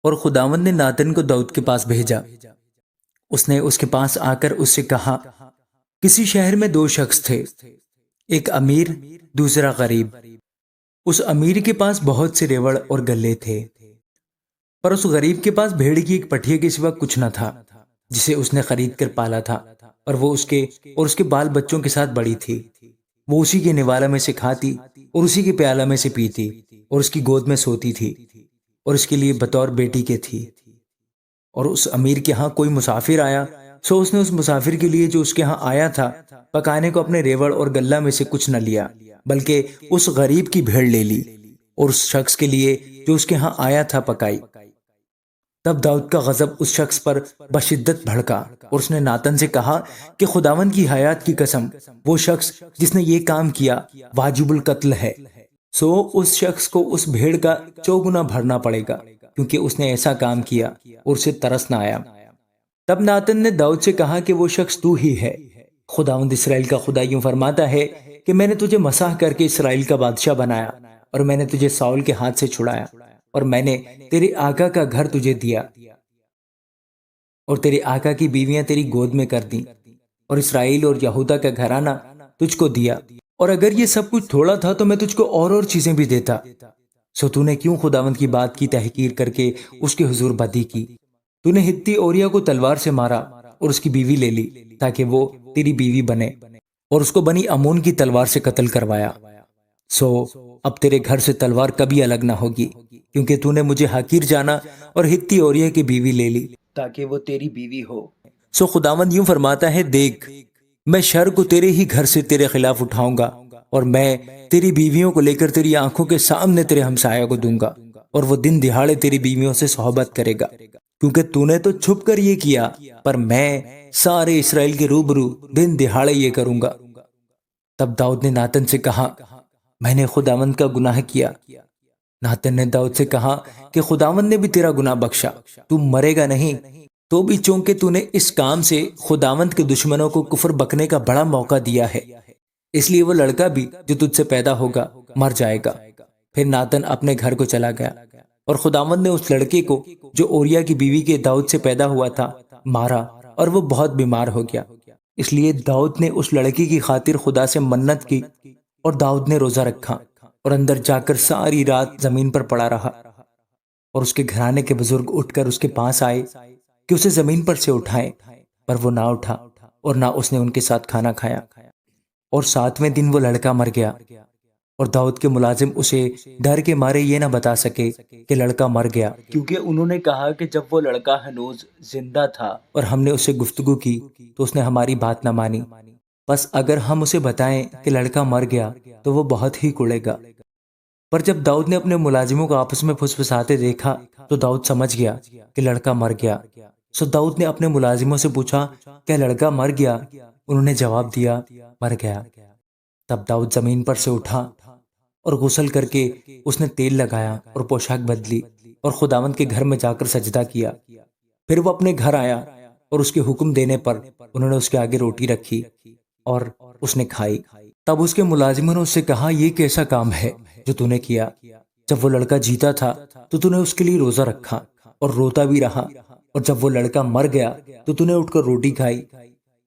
اور خداوند نے ناتن کو داؤد کے پاس بھیجا۔ اس نے اس کے پاس آ کر اس سے کہا، کسی شہر میں دو شخص تھے، ایک امیر دوسرا غریب۔ اس امیر کے پاس بہت سے ریوڑ اور گلے تھے، پر اس غریب کے پاس بھیڑ کی ایک پٹھیا کے سوا کچھ نہ تھا، جسے اس نے خرید کر پالا تھا، اور وہ اس کے بال بچوں کے ساتھ بڑی تھی۔ وہ اسی کے نوالا میں سے کھاتی اور اسی کے پیالہ میں سے پیتی اور اس کی گود میں سوتی تھی، اور اس کے لیے بطور بیٹی کے تھی۔ اور اس امیر کے ہاں کوئی مسافر آیا، سو اس نے اس مسافر کے لیے جو اس کے ہاں آیا تھا پکانے کو اپنے ریوڑ اور گلہ میں سے کچھ نہ لیا، بلکہ اس غریب کی بھیڑ لے لی اور اس شخص کے لیے جو اس کے ہاں آیا تھا پکائی۔ تب داؤد کا غضب اس شخص پر بشدت بھڑکا، اور اس نے ناتن سے کہا کہ خداوند کی حیات کی قسم، وہ شخص جس نے یہ کام کیا واجب القتل ہے، سو اس شخص کو اس بھیڑ کا 4 گنا بھرنا پڑے گا، کیونکہ اس نے ایسا کام کیا اور اسے ترس نہ آیا۔ تب ناتن نے داؤد سے کہا کہ وہ شخص تو ہی ہے۔ خداوند اسرائیل کا خدا یوں فرماتا ہے کہ میں نے تجھے مسح کر کے اسرائیل کا بادشاہ بنایا، اور میں نے تجھے ساؤل کے ہاتھ سے چھڑایا، اور میں نے تیرے آقا کا گھر تجھے دیا، اور تیرے آقا کی بیویاں تیری گود میں کر دیں، اور اسرائیل اور یہودا کا گھرانہ تجھ کو دیا۔ اور اگر یہ سب کچھ تھوڑا تھا تو میں تجھ کو اور چیزیں بھی دیتا، سو تو نے کیوں خداوند کی بات کی تحقیر کر کے اس کے حضور بدی کی؟ تو نے ہتی اوریا کو تلوار سے مارا اور اس کی بیوی لے لی تاکہ وہ تیری بیوی بنے، اور اس کو بنی امون کی تلوار سے قتل کروایا۔ سو اب تیرے گھر سے تلوار کبھی الگ نہ ہوگی، کیونکہ تو نے مجھے حقیر جانا اور ہتی اوریا کی بیوی لے لی تاکہ وہ تیری بیوی ہو۔ سو خداوند یوں فرماتا ہے، دیکھ میں شر کو تیرے ہی گھر سے تیرے خلاف اٹھاؤں گا، اور میں تیری بیویوں کو لے کر تیری آنکھوں کے سامنے تیرے ہمسایہ کو دوں گا، اور وہ دن دہاڑے تیری بیویوں سے صحبت کرے گا، کیونکہ تو نے تو چھپ کر یہ کیا، پر میں سارے اسرائیل کے روبرو دن دہاڑے یہ کروں گا۔ تب داؤد نے ناتن سے کہا، میں نے خداوند کا گناہ کیا۔ ناتن نے داؤد سے کہا کہ خداوند نے بھی تیرا گناہ بخشا، تو مرے گا نہیں، تو بھی چونکہ تو نے اس کام سے خداوند کے دشمنوں کو کفر بکنے کا بڑا موقع دیا ہے، اس لیے وہ لڑکا بھی جو تجھ سے پیدا ہوگا مر جائے گا۔ پھر ناتن اپنے گھر کو چلا گیا، اور خداوند نے اس لڑکے کو جو اوریا کی بیوی کے داؤد سے پیدا ہوا تھا مارا، اور وہ بہت بیمار ہو گیا۔ اس لیے داؤد نے اس لڑکی کی خاطر خدا سے منت کی، اور داؤد نے روزہ رکھا اور اندر جا کر ساری رات زمین پر پڑا رہا، اور اس کے گھرانے کے بزرگ اٹھ کر اس کے پاس آئے کہ اسے زمین پر سے اٹھائیں، پر وہ نہ اٹھا، اور نہ اس نے ان کے ساتھ کھانا کھایا۔ اور 7ویں دن وہ لڑکا مر گیا، اور داؤد کے ملازم اسے ڈر کے مارے یہ نہ بتا سکے کہ لڑکا مر گیا، کیونکہ انہوں نے کہا کہ جب وہ لڑکا ہنوز زندہ تھا اور ہم نے اس سے گفتگو کی تو اس نے ہماری بات نہ مانی، بس اگر ہم اسے بتائیں کہ لڑکا مر گیا تو وہ بہت ہی کڑے گا۔ پر جب داؤد نے اپنے ملازموں کو آپس میں پھسپھساتے دیکھا تو داؤد سمجھ گیا کہ لڑکا مر گیا۔ سو داؤد نے اپنے ملازموں سے پوچھا، کیا لڑکا مر گیا؟ انہوں نے جواب دیا، مر گیا۔ تب داؤد زمین پر سے اٹھا اور غسل کر کے اس نے تیل لگایا اور پوشاک بدلی، اور خداوند کے گھر میں جا کر سجدہ کیا۔ پھر وہ اپنے گھر آیا، اور اس کے حکم دینے پر انہوں نے اس کے آگے روٹی رکھی اور اس نے کھائی۔ تب اس کے ملازموں نے اس سے کہا، یہ کیسا کام ہے جو تو نے کیا؟ جب وہ لڑکا جیتا تھا تو تو نے اس کے لیے روزہ رکھا اور روتا بھی رہا، اور جب وہ لڑکا مر گیا تو تو نے اٹھ کر روٹی کھائی۔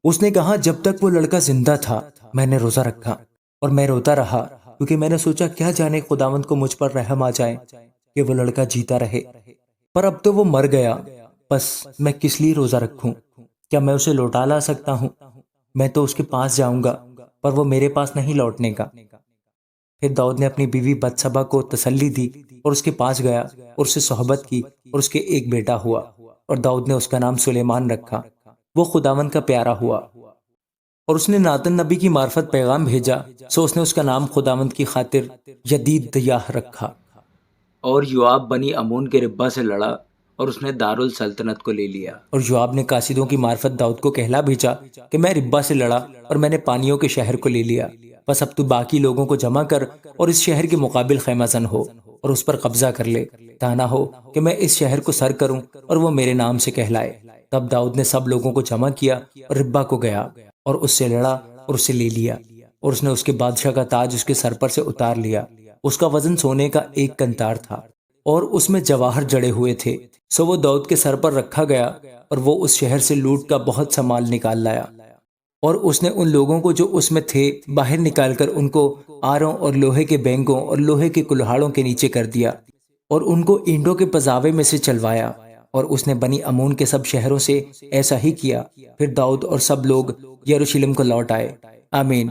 اس نے کہا، جب تک وہ لڑکا زندہ تھا میں نے روزہ رکھا اور میں روتا رہا، کیونکہ میں نے سوچا کیا جانے خداوند کو مجھ پر رحم آ جائے کہ وہ لڑکا جیتا رہے، پر اب تو وہ مر گیا، بس میں کس لیے روزہ رکھوں؟ کیا میں اسے لوٹا لا سکتا ہوں؟ میں تو اس کے پاس جاؤں گا، پر وہ میرے پاس نہیں لوٹنے کا۔ پھر داؤد نے اپنی بیوی بتشبہ کو تسلی دی اور اس کے پاس گیا اور اس سے صحبت کی، اور اس کے ایک بیٹا ہوا، اور داؤد نے اس کا نام سلیمان رکھا۔ وہ خداوند کا پیارا ہوا، اور اس نے ناتن نبی کی معرفت پیغام بھیجا، سو اس نے اس کا نام خداوند کی خاطر یدید دیاہ رکھا۔ اور یوآب بنی امون کے ربہ سے لڑا اور اس نے دارالسلطنت کو لے لیا۔ اور یوآب نے قاصدوں کی معرفت داؤد کو کہلا بھیجا کہ میں ربہ سے لڑا اور میں نے پانیوں کے شہر کو لے لیا، بس اب تو باقی لوگوں کو جمع کر اور اس شہر کے مقابل خیمہ زن ہو اور اس پر قبضہ کر لے، تانا ہو کہ میں اس شہر کو سر کروں اور وہ میرے نام سے کہلائے۔ تب داؤد نے سب لوگوں کو جمع کیا اور ربہ کو گیا اور اس سے لڑا اور اسے لے لیا، اور اس نے اس کے بادشاہ کا تاج اس کے سر پر سے اتار لیا۔ اس کا وزن سونے کا 1 کنتار تھا، اور اس میں جواہر جڑے ہوئے تھے، سو وہ داؤد کے سر پر رکھا گیا اور وہ اس شہر سے لوٹ کا بہت سا مال نکال لایا، اور اس نے ان لوگوں کو جو اس میں تھے باہر نکال کر ان کو آروں اور لوہے کے بینگوں اور لوہے کے کلہاڑوں کے نیچے کر دیا، اور ان کو اینٹوں کے پزاوے میں سے چلوایا، اور اس نے بنی امون کے سب شہروں سے ایسا ہی کیا۔ پھر داؤد اور سب لوگ یروشلم کو لوٹ آئے۔ آمین۔